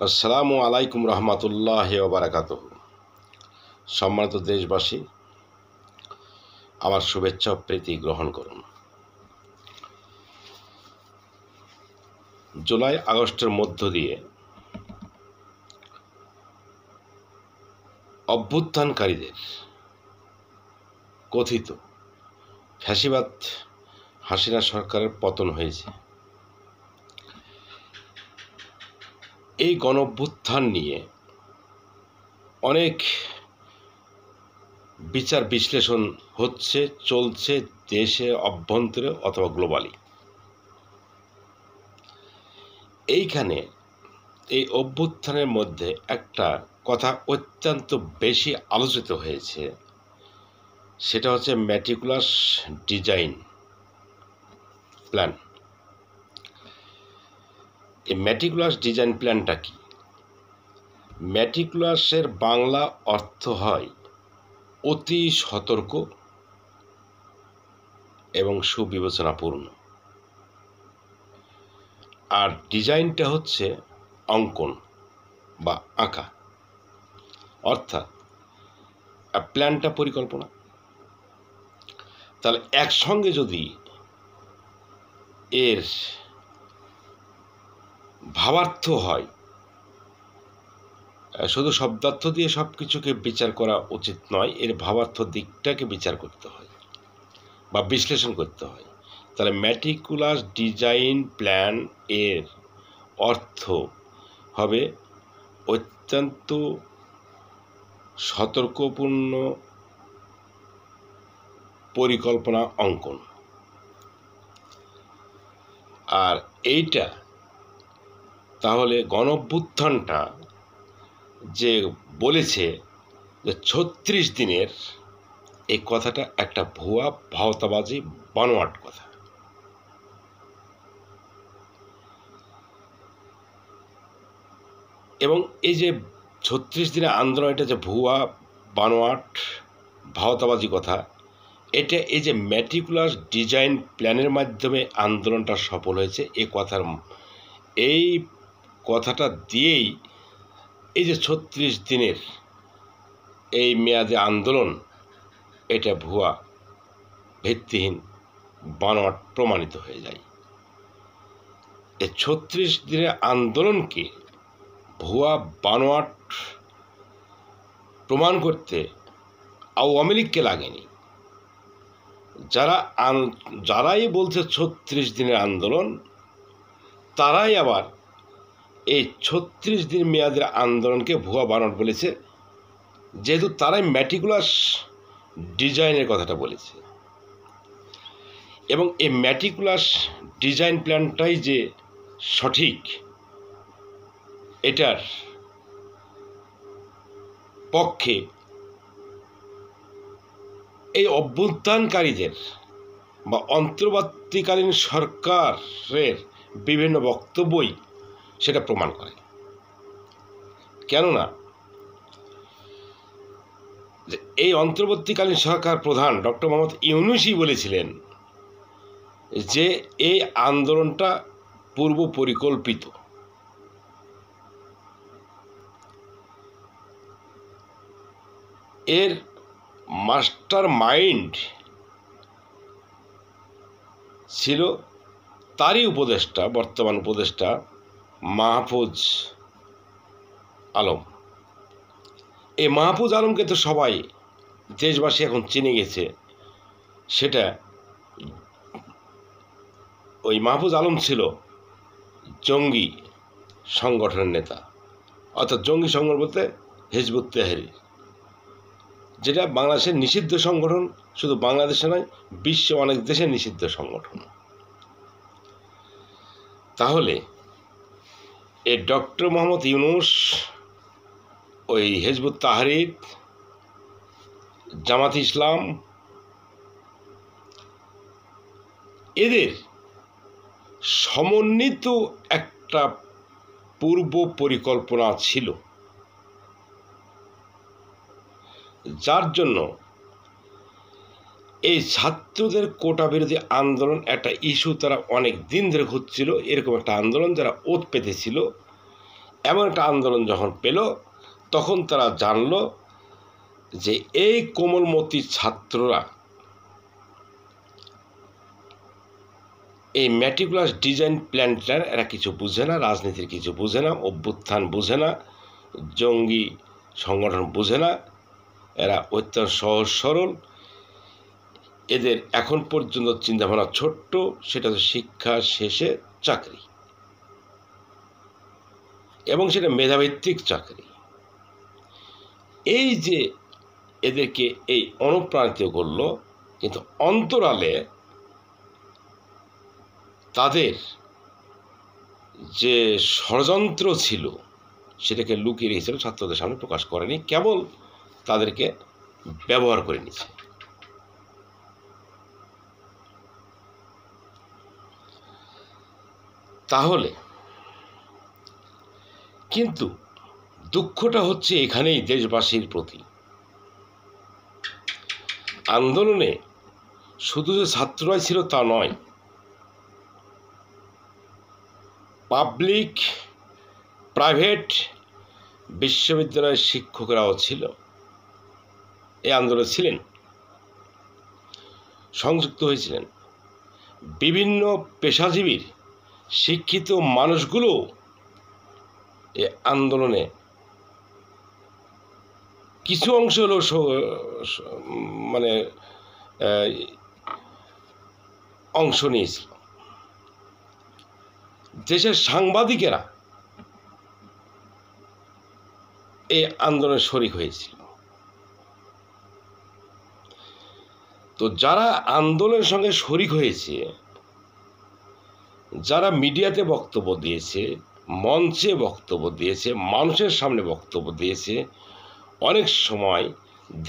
আসসালামু আলাইকুম রহমতুল্লাহি ওয়া বারাকাতুহু। সম্মানিত দেশবাসী, আমার শুভেচ্ছা ও প্রীতি গ্রহণ করুন। জুলাই আগস্টের মধ্য দিয়ে অভ্যুত্থানকারীদের কথিত ফ্যাসিবাদ হাসিনা সরকারের পতন হয়েছে। এই গণঅভ্যুত্থান নিয়ে অনেক বিচার বিশ্লেষণ চলছে দেশে অভ্যন্তরে অথবা গ্লোবালি। এইখানে এই অভ্যুত্থানের মধ্যে একটা কথা অত্যন্ত বেশি আলোচিত হয়েছে, সেটা হচ্ছে ম্যাটিকুলাস ডিজাইন প্ল্যান। এই ম্যাটিকুলাস ডিজাইন প্ল্যানটা কি? ম্যাটিকুলাসের বাংলা অর্থ হয় অতি সতর্ক এবং সুবিবেচনাপূর্ণ, আর ডিজাইনটা হচ্ছে অঙ্কন বা আঁকা, অর্থাৎ প্ল্যানটা পরিকল্পনা। তাহলে একসঙ্গে যদি এর ভাবার্থ হয়, শুধু শব্দার্থ দিয়ে সব কিছুকে বিচার করা উচিত নয়, এর ভাবার্থ দিকটাকে বিচার করতে হয় বা বিশ্লেষণ করতে হয়। তাহলে ম্যাটিকুলাস ডিজাইন প্ল্যান এর অর্থ হবে অত্যন্ত সতর্কপূর্ণ পরিকল্পনা অঙ্কন। আর এইটা তাহলে গণঅভ্যুত্থানটা যে বলেছে যে ৩৬ দিনের, এই কথাটা একটা ভুয়া ভাওতাবাজি বানোয়াট কথা। এবং এই যে ৩৬ দিনের আন্দোলন, এটা যে ভুয়া বানোয়াট ভাওতাবাজি কথা, এটা এই যে ম্যাটিকুলাস ডিজাইন প্ল্যানের মাধ্যমে আন্দোলনটা সফল হয়েছে, এই কথাটা দিয়েই এই যে ৩৬ দিনের এই মেয়াদে আন্দোলন, এটা ভুয়া, ভিত্তিহীন, বানোয়াট প্রমাণিত হয়ে যায়। এই ৩৬ দিনের আন্দোলনকে ভুয়া বানোয়াট প্রমাণ করতে আওয়ামী লীগকে লাগেনি। যারাই বলছে ৩৬ দিনের আন্দোলন, তারাই আবার এই ৩৬ দিন মেয়াদের আন্দোলনকে ভুয়া বানোয়াট বলেছে, যেহেতু তারাই ম্যাটিকুলাস ডিজাইনের কথাটা বলেছে। এবং এই ম্যাটিকুলাস ডিজাইন প্ল্যানটাই যে সঠিক, এটার পক্ষে এই অভ্যুত্থানকারীদের বা অন্তর্বর্তীকালীন সরকারের বিভিন্ন বক্তব্যই সেটা প্রমাণ করে। কেননা এই অন্তর্বর্তীকালীন সরকার প্রধান ডক্টর মোহাম্মদ ইউনূসই বলেছিলেন যে এই আন্দোলনটা পূর্ব পরিকল্পিত। এর মাস্টার মাইন্ড ছিল তারই উপদেষ্টা, বর্তমান উপদেষ্টা মাহফুজ আলম। এই মাহফুজ আলমকে তো সবাই, দেশবাসী এখন চিনে গেছে। সেটা ওই মাহফুজ আলম ছিল জঙ্গি সংগঠনের নেতা, অর্থাৎ জঙ্গি সংগঠন বলতে হিজবুত তাহরীর, যেটা বাংলাদেশের নিষিদ্ধ সংগঠন। শুধু বাংলাদেশে নয়, বিশ্বে অনেক দেশে নিষিদ্ধ সংগঠন। তাহলে এই ডক্টর মোহাম্মদ ইউনূস, ওই হিজবুত তাহরীর, জামাত ইসলাম, এদের সমন্বিত একটা পূর্ব পরিকল্পনা ছিল, যার জন্য এই ছাত্রদের কোটা বিরোধী আন্দোলন একটা ইস্যু তারা অনেক দিন ধরে ঘুরছিল। এরকম একটা আন্দোলন যারা ওত পেতেছিল, এমন একটা আন্দোলন যখন পেল, তখন তারা জানল যে এই কোমলমতি ছাত্ররা এই ম্যাটিকুলাস ডিজাইন প্ল্যানটার এরা কিছু বুঝে না, রাজনীতির কিছু বুঝে না, অভ্যুত্থান বুঝে না, জঙ্গি সংগঠন বুঝে না, এরা অত্যন্ত সহজ সরল। এদের এখন পর্যন্ত চিন্তাভাবনা ছোট্ট, সেটা হচ্ছে শিক্ষা শেষে চাকরি, এবং সেটা মেধাভিত্তিক চাকরি। এই যে এদেরকে এই অনুপ্রাণিত করলো, কিন্তু অন্তরালে তাদের যে ষড়যন্ত্র ছিল সেটাকে লুকিয়ে রেখেছিল, ছাত্রদের সামনে প্রকাশ করেনি, কেবল তাদেরকে ব্যবহার করে নিয়েছে। তাহলে কিন্তু দুঃখটা হচ্ছে এখানেই দেশবাসীর প্রতি। আন্দোলনে শুধু যে ছাত্ররাই ছিল তা নয়, পাবলিক প্রাইভেট বিশ্ববিদ্যালয়ের শিক্ষকরাও ছিল, এই আন্দোলনে ছিলেন, সংযুক্ত হয়েছিলেন। বিভিন্ন পেশাজীবীর শিক্ষিত মানুষগুলো এই আন্দোলনে কিছু অংশ হলেও মানে অংশ নিয়েছিল। দেশের সাংবাদিকেরা এই আন্দোলনে শরিক হয়েছিল। তো যারা আন্দোলনের সঙ্গে শরিক হয়েছে, যারা মিডিয়াতে বক্তব্য দিয়েছে, মঞ্চে বক্তব্য দিয়েছে, মানুষের সামনে বক্তব্য দিয়েছে, অনেক সময়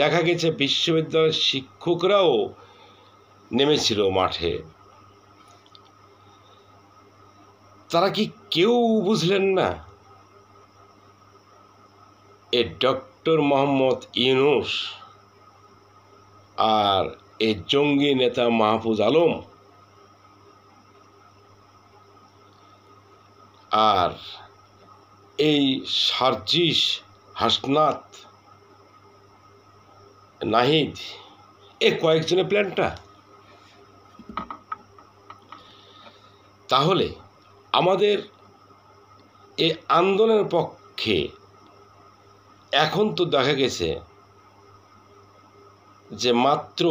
দেখা গেছে বিশ্ববিদ্যালয়ের শিক্ষকরাও নেমেছিল মাঠে। তারা কি কেউ বুঝলেন না এ ডক্টর মোহাম্মদ ইউনূস আর এই জঙ্গি নেতা মাহফুজ আলম আর এই সার্জিস হাসনাত নাহিদ, এ কয়েকজনের প্ল্যানটা? তাহলে আমাদের এই আন্দোলনের পক্ষে এখন তো দেখা গেছে যে মাত্র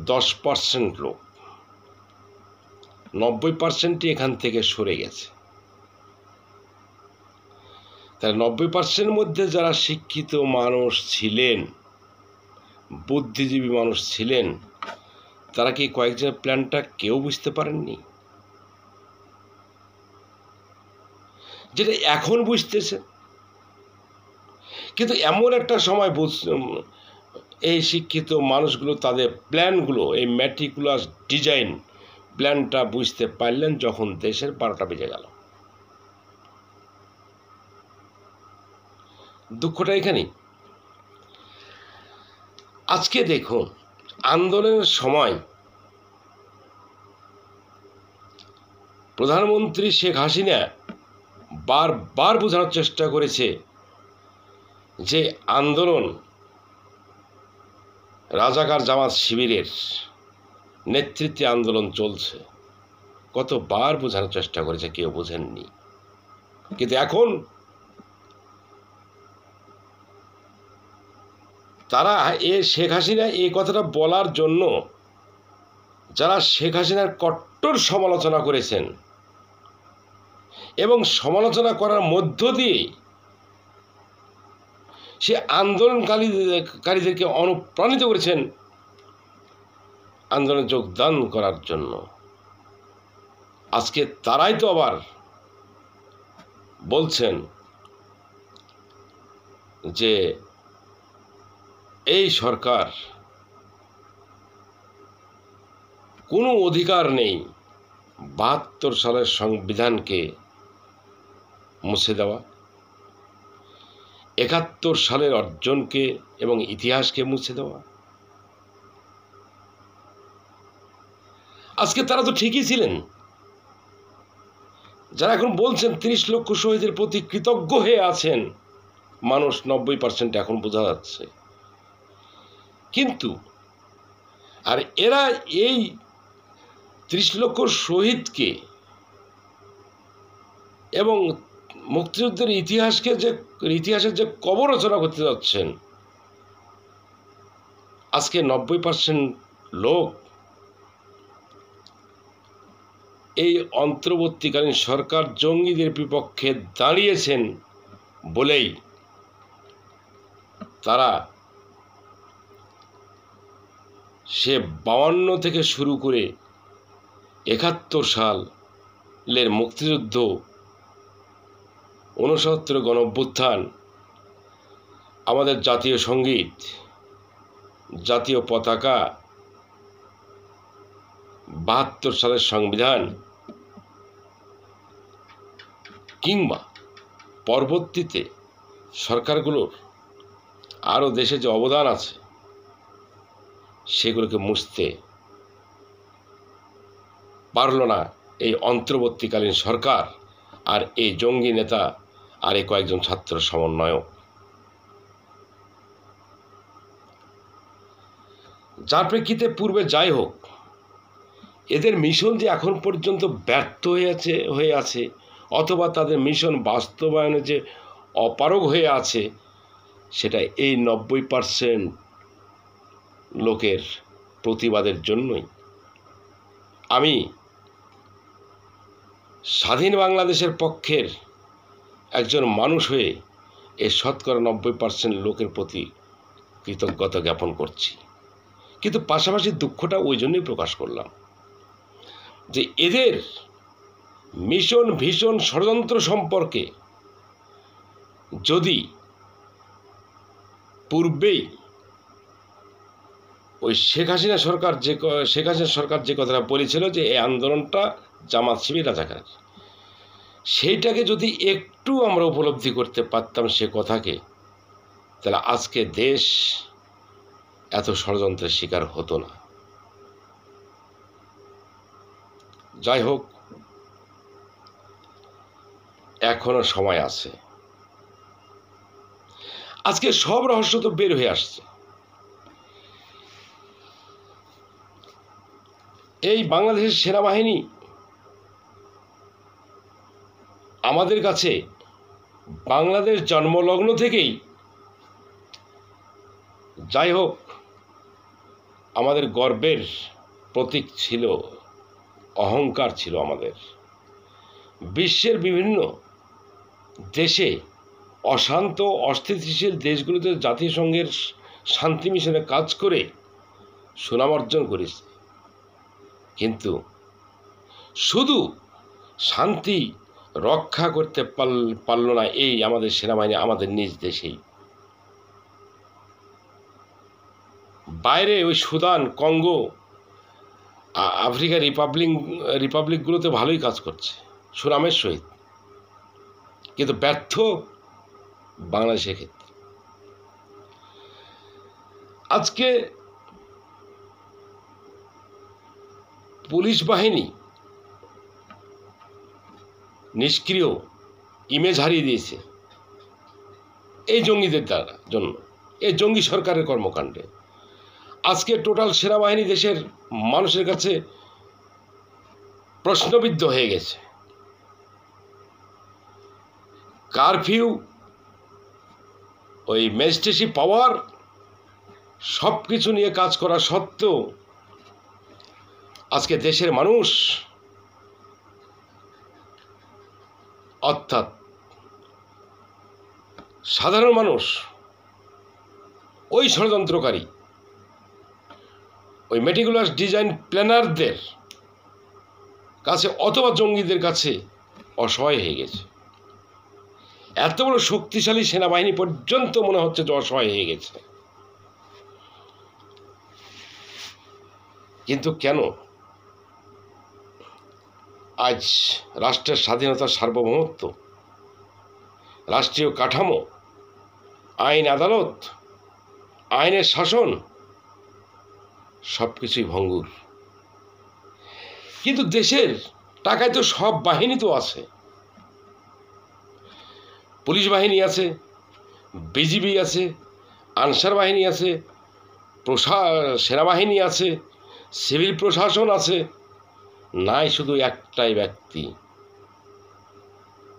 10% লোক, 90%ই এখান থেকে সরে গেছে। তাহলে 90% মধ্যে যারা শিক্ষিত মানুষ ছিলেন, বুদ্ধিজীবী মানুষ ছিলেন, তারা কি কয়েকজনের প্ল্যানটা কেউ বুঝতে পারেননি? যেটা এখন বুঝতেছে, কিন্তু এমন একটা সময় এই শিক্ষিত মানুষগুলো তাদের প্ল্যানগুলো, এই ম্যাটিকুলাস ডিজাইন প্ল্যানটা বুঝতে পারলেন যখন দেশের 12টা বেজে গেল। দুঃখটা এখানেই। আজকে দেখুন, আন্দোলনের সময় প্রধানমন্ত্রী শেখ হাসিনা বারবার বোঝানোর চেষ্টা করেছে যে আন্দোলন রাজাকার জামাত শিবিরের নেতৃত্বে আন্দোলন চলছে। কতবার বোঝানোর চেষ্টা করেছে, কেউ বোঝেননি। কিন্তু এখন তারা শেখ হাসিনা এই কথাটা বলার জন্য, যারা শেখ হাসিনার কট্টর সমালোচনা করেছেন এবং সমালোচনা করার মধ্য দিয়ে সে আন্দোলনকারীদেরকে অনুপ্রাণিত করেছেন আন্দোলনে যোগদান করার জন্য, আজকে তারাই তো আবার বলছেন যে এই সরকার কোনো অধিকার নেই 72 সালের সংবিধানকে মুছে দেওয়া, 71 সালের অর্জনকে এবং ইতিহাসকে মুছে দেওয়া। আজকে তারা তো ঠিকই ছিলেন, যারা এখন বলছেন 30 লক্ষ শহীদের প্রতি কৃতজ্ঞ হয়ে আছেন মানুষ 90% এখন বোঝা যাচ্ছে। কিন্তু আর এরা এই 30 লক্ষ শহীদকে এবং মুক্তিযুদ্ধের ইতিহাসের যে কবর রচনা করতে যাচ্ছেন, আজকে 90% লোক এই অন্তর্বর্তীকালীন সরকার জঙ্গিদের বিপক্ষে দাঁড়িয়েছেন বলেই তারা সে 52 থেকে শুরু করে 71 সালের মুক্তিযুদ্ধ, 69 গণঅভ্যুত্থান, আমাদের জাতীয় সঙ্গীত, জাতীয় পতাকা, 72 সালের সংবিধান, কিংবা পরবর্তীতে সরকারগুলোর আরও দেশে যে অবদান আছে সেগুলোকে মুছতে পারল না এই অন্তর্বর্তীকালীন সরকার আর এই জঙ্গি নেতা আর এই কয়েকজন ছাত্র সমন্বয়ক, যার প্রেক্ষিতে পূর্বে যাই হোক এদের মিশন যে এখন পর্যন্ত ব্যর্থ হয়ে আছে অথবা তাদের মিশন বাস্তবায়নে যে অপারগ হয়ে আছে, সেটা এই 90% লোকের প্রতিবাদের জন্যই। আমি স্বাধীন বাংলাদেশের পক্ষের একজন মানুষ হয়ে এই শতকরা 90% লোকের প্রতি কৃতজ্ঞতা জ্ঞাপন করছি, কিন্তু পাশাপাশি দুঃখটা ওই জন্যই প্রকাশ করলাম যে এদের মিশন ভীষণ ষড়যন্ত্র সম্পর্কে যদি পূর্বেই ওই শেখ হাসিনা সরকার যে কথাটা বলেছিল যে এই আন্দোলনটা জামাত শিবির রাজাকার, সেইটাকে যদি একটু আমরা উপলব্ধি করতে পারতাম সে কথাকে, তাহলে আজকে দেশ এত ষড়যন্ত্রের শিকার হতো না। যাই হোক, এখনো সময় আছে। আজকে সব রহস্য তো বের হয়ে আসছে। এই বাংলাদেশের সেনাবাহিনী আমাদের কাছে বাংলাদেশ জন্মলগ্ন থেকেই, যাই হোক, আমাদের গর্বের প্রতীক ছিল, অহংকার ছিল আমাদের। বিশ্বের বিভিন্ন দেশে অশান্ত অস্থিতিশীল দেশগুলোতে জাতিসংঘের শান্তি মিশনে কাজ করে সুনাম অর্জন করেছে, কিন্তু শুধু শান্তি রক্ষা করতে পারল না এই আমাদের সেনাবাহিনী আমাদের নিজ দেশেই। বাইরে ওই সুদান, কঙ্গো, আফ্রিকা রিপাবলিকগুলোতে ভালোই কাজ করছে সুনামের সহিত, কিন্তু ব্যর্থ বাংলাদেশের ক্ষেত্রে। আজকে পুলিশ বাহিনী নিষ্ক্রিয় ইমেজ হারিয়ে দিয়েছে এই জঙ্গিদের জন্য, এই জঙ্গি সরকারের কর্মকাণ্ডে। আজকে টোটাল সেনাবাহিনী দেশের মানুষের কাছে প্রশ্নবিদ্ধ হয়ে গেছে। কারফিউ, ওই ম্যাজিস্ট্রেসি পাওয়ার, সব কিছু নিয়ে কাজ করা সত্ত্বেও আজকে দেশের মানুষ, অর্থাৎ সাধারণ মানুষ, ওই ষড়যন্ত্রকারী, ওই মেটিকুলাস ডিজাইন প্ল্যানারদের কাছে অথবা জঙ্গিদের কাছে অসহায় হয়ে গেছে। এত বড় শক্তিশালী সেনাবাহিনী পর্যন্ত মনে হচ্ছে যে অসহায় হয়ে গেছে। কিন্তু কেন আজ রাষ্ট্রের স্বাধীনতা, সার্বভৌমত্ব, রাষ্ট্রীয় কাঠামো, আইন আদালত, আইনের শাসন সব কিছুই ভঙ্গুর। কিন্তু দেশের টাকায় তো সব বাহিনী তো আছে, পুলিশ বাহিনী আছে, বিজিবি আছে, আনসার বাহিনী আছে, সেনাবাহিনী আছে, সিভিল প্রশাসন আছে, নাই শুধু একটাই ব্যক্তি,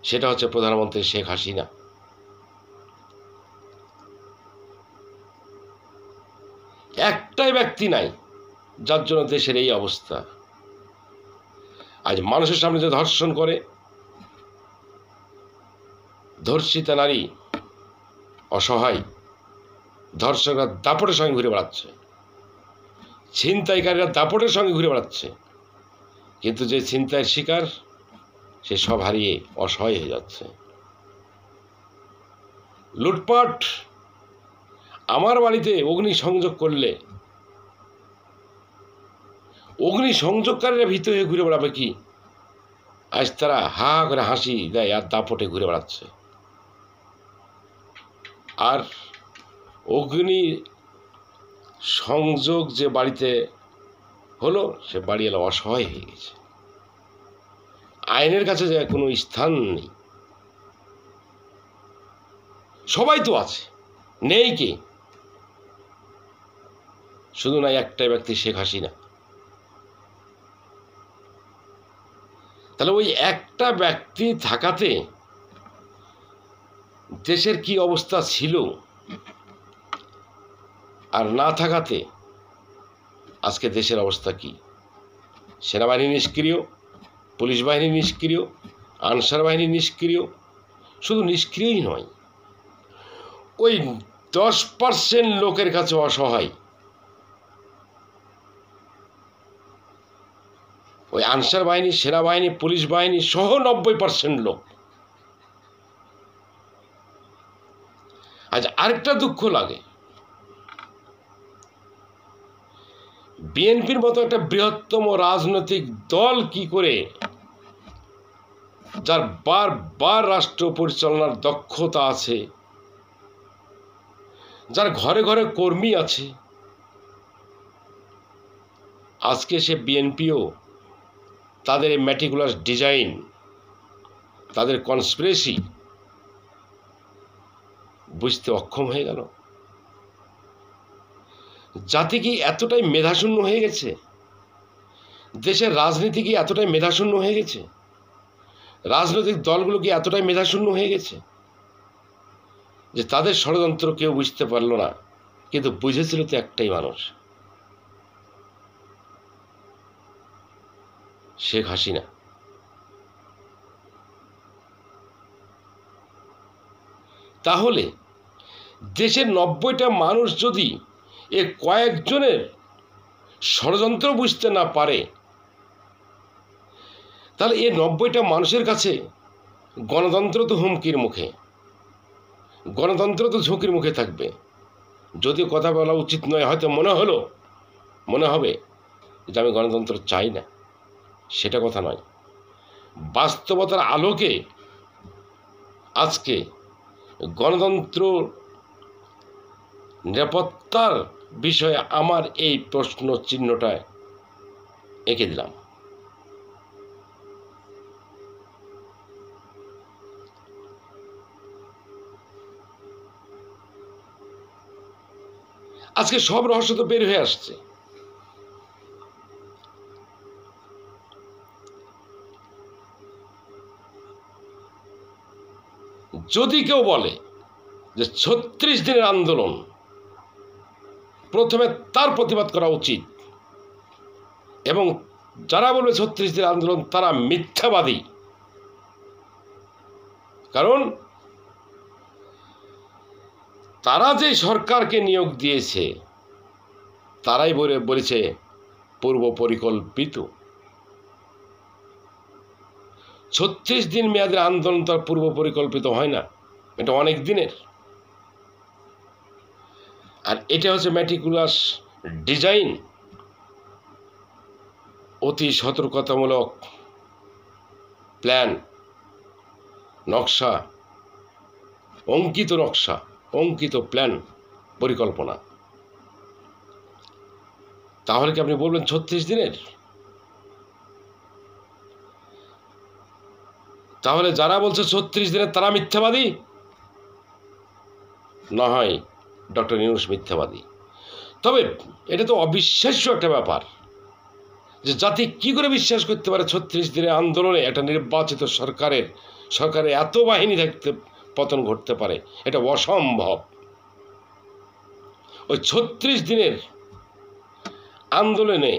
সেটা হচ্ছে প্রধানমন্ত্রী শেখ হাসিনা। একটাই ব্যক্তি নাই, যার জন্য দেশের এই অবস্থা। আজ মানুষের সামনে যে ধর্ষণ করে, ধর্ষিতা নারী অসহায়, ধর্ষকরা দাপটের সঙ্গে ঘুরে বেড়াচ্ছে, ছিনতাইকারীরা দাপটের সঙ্গে ঘুরে বেড়াচ্ছে, কিন্তু যে ছিনতাইয়ের শিকার সে সব হারিয়ে অসহায় হয়ে যাচ্ছে। লুটপাট, আমার বাড়িতে অগ্নিসংযোগ করলে অগ্নিসংযোগকারীরা ভীত হয়ে ঘুরে বেড়াবে কি? আজ তারা হা করে হাসি দেয় আর দাপটে ঘুরে বেড়াচ্ছে। আর অগ্নি সংযোগ যে বাড়িতে হলো, সে বাড়ি এলো অসহায় হয়ে গেছে, আইনের কাছে যে কোনো স্থান নেই। সবাই তো আছে, নেই কে? শুধু নাই একটাই ব্যক্তি, শেখ হাসিনা। তাহলে ওই একটা ব্যক্তি থাকাতে দেশের কি অবস্থা ছিল, আর না থাকাতে আজকে দেশের অবস্থা কি? সেনাবাহিনী নিষ্ক্রিয়, পুলিশ বাহিনী নিষ্ক্রিয়, আনসার বাহিনী নিষ্ক্রিয়। শুধু নিষ্ক্রিয়ই নয়, ওই 10% লোকের কাছে অসহায়। ওই আনসার বাহিনী, সেনাবাহিনী, পুলিশ বাহিনী সহ 90% লোক। আজ আরেকটা দুঃখ লাগে, বিএনপির মতো একটা বৃহত্তম রাজনৈতিক দল কি করে, যার বারবার রাষ্ট্র পরিচালনার দক্ষতা আছে, যার ঘরে ঘরে কর্মী আছে, আজকে সে বিএনপিও তাদের এই ম্যাটিকুলাস ডিজাইন, তাদের কনস্পিরেসি বুঝতে অক্ষম হয়ে গেল। জাতি কি এতটাই মেধাশূন্য হয়ে গেছে? দেশের রাজনীতি কি এতটাই মেধাশূন্য হয়ে গেছে? রাজনৈতিক দলগুলো কি এতটাই মেধাশূন্য হয়ে গেছে যে তাদের ষড়যন্ত্র কেউ বুঝতে পারল না? কিন্তু বুঝেছিল তো একটাই মানুষ, শেখ হাসিনা। তাহলে দেশের 90টা মানুষ যদি এ কয়েকজনের ষড়যন্ত্র বুঝতে না পারে, তাহলে এই 90টা মানুষের কাছে গণতন্ত্র তো হুমকির মুখে, গণতন্ত্র তো ঝুঁকির মুখে থাকবে। যদিও কথা বলা উচিত নয়, হয়তো মনে হবে যে আমি গণতন্ত্র চাই না, সেটা কথা নয়। বাস্তবতার আলোকে আজকে গণতন্ত্র নিরাপত্তার বিষয়ে আমার এই প্রশ্ন চিহ্নটা এঁকে দিলাম। আজকে সব রহস্য তো বের হয়ে আসছে। যদি কেউ বলে যে 36 দিনের আন্দোলন, প্রথমে তার প্রতিবাদ করা উচিত, এবং যারা বলবে 36 দিনের আন্দোলন তারা মিথ্যাবাদী। কারণ তারা যে সরকারকে নিয়োগ দিয়েছে তারাই বলেছে পূর্ব পরিকল্পিত। 36 দিন মেয়াদের আন্দোলন তার পূর্ব পরিকল্পিত হয় না, এটা অনেক দিনের। আর এটা হচ্ছে ম্যাটিকুলাস ডিজাইন, অতি সতর্কতামূলক প্ল্যান, নকশা, অঙ্কিত প্ল্যান, পরিকল্পনা। তাহলে কি আপনি বলবেন 36 দিনের? তাহলে যারা বলছে 36 দিনের তারা মিথ্যাবাদী। না হয় ডক্টর ইউনূস মিথ্যাবাদী। তবে এটা তো অবিশ্বাস্য একটা ব্যাপার যে জাতি কি করে বিশ্বাস করতে পারে ৩৬ দিনের আন্দোলনে একটা নির্বাচিত সরকারের এত বাহিনী থাকতে পতন ঘটতে পারে। এটা অসম্ভব। ওই ৩৬ দিনের আন্দোলনে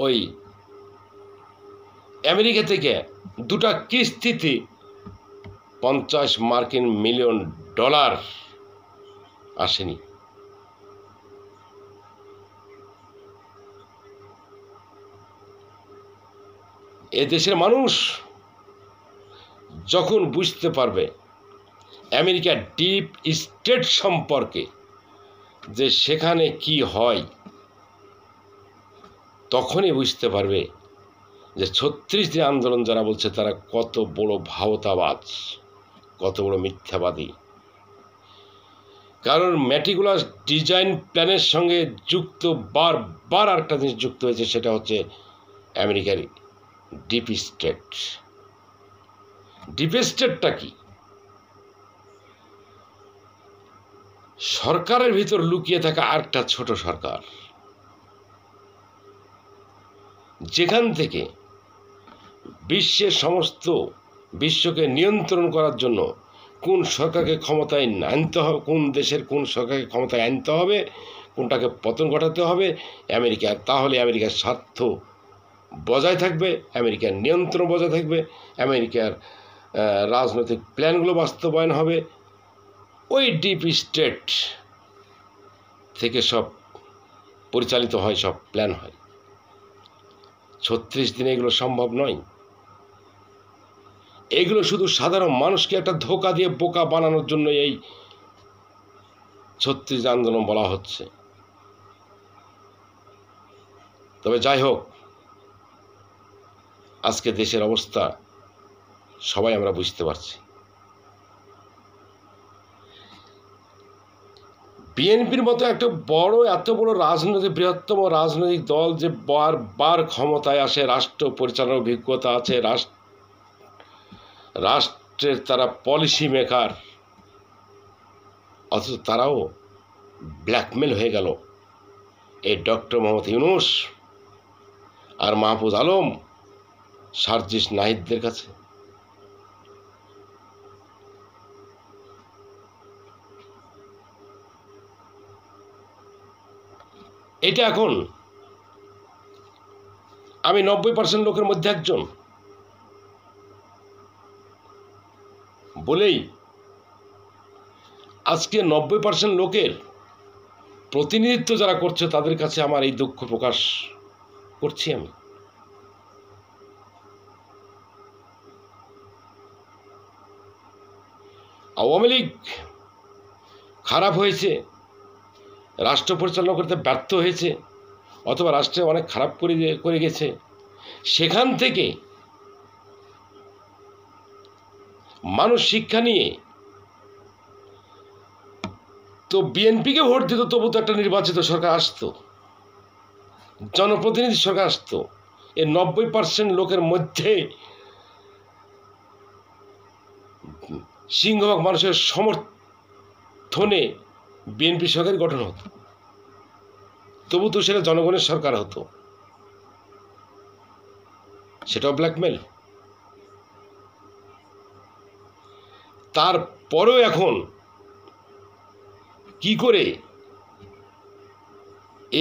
ওই আমেরিকা থেকে দুটা কিস্তিতে $৫০ মিলিয়ন আসেনি। এ দেশের মানুষ যখন বুঝতে পারবে আমেরিকার ডিপ স্টেট সম্পর্কে, যে সেখানে কি হয়, তখনই বুঝতে পারবে যে ৩৬ দিন আন্দোলন যারা বলছে তারা কত বড় ভাওতাবাজ, কত বড় মিথ্যাবাদী। কারণ মেটিকুলাস ডিজাইন প্ল্যানের সঙ্গে যুক্ত বারবার আরেকটা জিনিস যুক্ত হয়েছে, সেটা হচ্ছে আমেরিকার ডিপ স্টেট। ডিপ স্টেটটা কি? সরকারের ভিতর লুকিয়ে থাকা আরেকটা ছোট সরকার, যেখান থেকে বিশ্বের সমস্ত বিশ্বকে নিয়ন্ত্রণ করার জন্য কোন সরকারকে ক্ষমতায় আনতে হবে, কোন দেশের কোন সরকারকে ক্ষমতায় আনতে হবে, কোনটাকে পতন ঘটাতে হবে আমেরিকার, তাহলে আমেরিকার স্বার্থ বজায় থাকবে, আমেরিকার নিয়ন্ত্রণ বজায় থাকবে, আমেরিকার রাজনৈতিক প্ল্যানগুলো বাস্তবায়ন হবে। ওই ডিপ স্টেট থেকে সব পরিচালিত হয়, সব প্ল্যান হয়। ৩৬ দিনে এগুলো সম্ভব নয়। এগুলো শুধু সাধারণ মানুষকে একটা ধোঁকা দিয়ে বোকা বানানোর জন্য এই ৩৬ আন্দোলন বলা হচ্ছে। তবে যাই হোক, আজকে দেশের অবস্থা সবাই আমরা বুঝতে পারছি। বিএনপির মতো একটা এত বড় রাজনৈতিক, বৃহত্তম রাজনৈতিক দল যে বারবার ক্ষমতায় আসে, রাষ্ট্র পরিচালনার অভিজ্ঞতা আছে, রাষ্ট্রের তারা পলিসি মেকার, অথচ তারাও ব্ল্যাকমেল হয়ে গেল এই ডক্টর মোহাম্মদ ইউনূস আর মাহফুজ আলম, সার্জিস নাহিদদের কাছে। এটা এখন আমি ৯০% লোকের মধ্যে একজন বলেই আজকে ৯০% লোকের প্রতিনিধিত্ব যারা করছে তাদের কাছে আমার এই দুঃখ প্রকাশ করছি আমি। আওয়ামী লীগ খারাপ হয়েছে, রাষ্ট্র পরিচালনা করতে ব্যর্থ হয়েছে, অথবা রাষ্ট্রে অনেক খারাপ করে গেছে, সেখান থেকে মানুষ শিক্ষা নিয়ে তো বিএনপিকে ভোট দিত, তবু তো একটা নির্বাচিত সরকার আসতো, জনপ্রতিনিধি সরকার আসতো। এই ৯০% লোকের মধ্যে সিংহভাগ মানুষের সমর্থনে বিএনপি সরকার গঠন হতো, তবু তো সেটা জনগণের সরকার হতো। সেটাও ব্ল্যাকমেল। তারপরেও এখন কি করে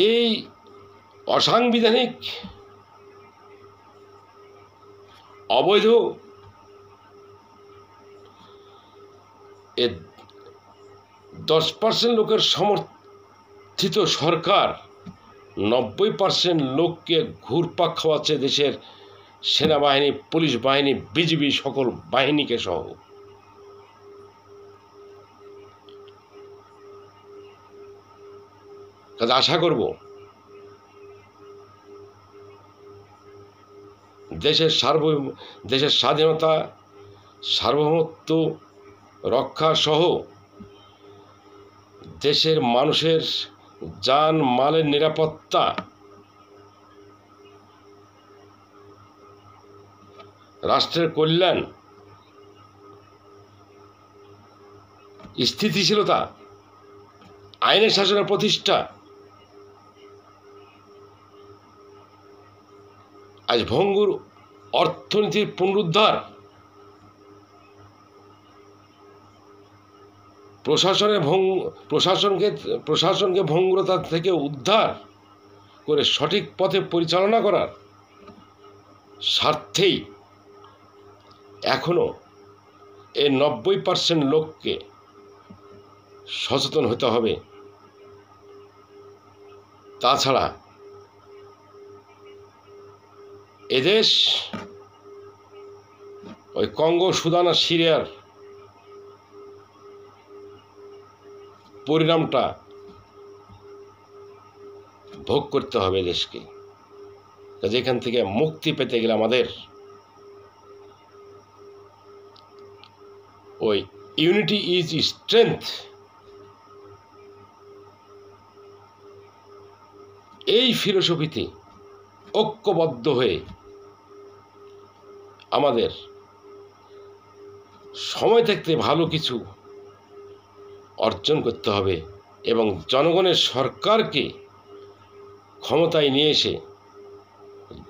এই অসাংবিধানিক, অবৈধ এ 10% লোকের সমর্থিত সরকার ৯০% লোককে ঘুরপাক খাওয়াচ্ছে, দেশের সেনাবাহিনী, পুলিশ বাহিনী, বিজিবি, সকল বাহিনীকে সহ। কাজে আশা করব দেশের স্বাধীনতা, সার্বভৌমত্ব রক্ষা সহ দেশের মানুষের জান মালের নিরাপত্তা, রাষ্ট্রের কল্যাণ, স্থিতিশীলতা, আইনের শাসনের প্রতিষ্ঠা আজ ভঙ্গুর অর্থনীতির পুনরুদ্ধার, প্রশাসনকে ভঙ্গুরতা থেকে উদ্ধার করে সঠিক পথে পরিচালনা করার স্বার্থেই এখনো এই 90% লোককে সচেতন হতে হবে। তাছাড়া এদেশ ওই কঙ্গো, সুদান আর সিরিয়ার পরিণামটা ভোগ করতে হবে দেশকে। যেখান থেকে মুক্তি পেতে গেলে আমাদের ওই ইউনিটি ইজ স্ট্রেংথ এই ফিলোসফিতে ঐক্যবদ্ধ হয়ে আমাদের সময় থাকতে ভালো কিছু অর্জন করতে হবে এবং জনগণের সরকারকে ক্ষমতায় নিয়ে এসে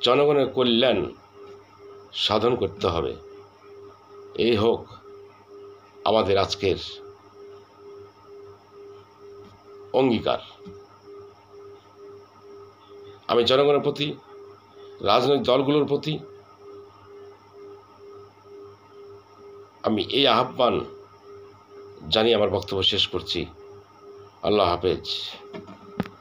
জনগণের কল্যাণ সাধন করতে হবে। এই হোক আমাদের আজকের অঙ্গীকার। আমি জনগণের প্রতি, রাজনৈতিক দলগুলোর প্রতি আমি এই আহ্বান জানিয়ে আমার বক্তব্য শেষ করছি। আল্লাহ হাফেজ।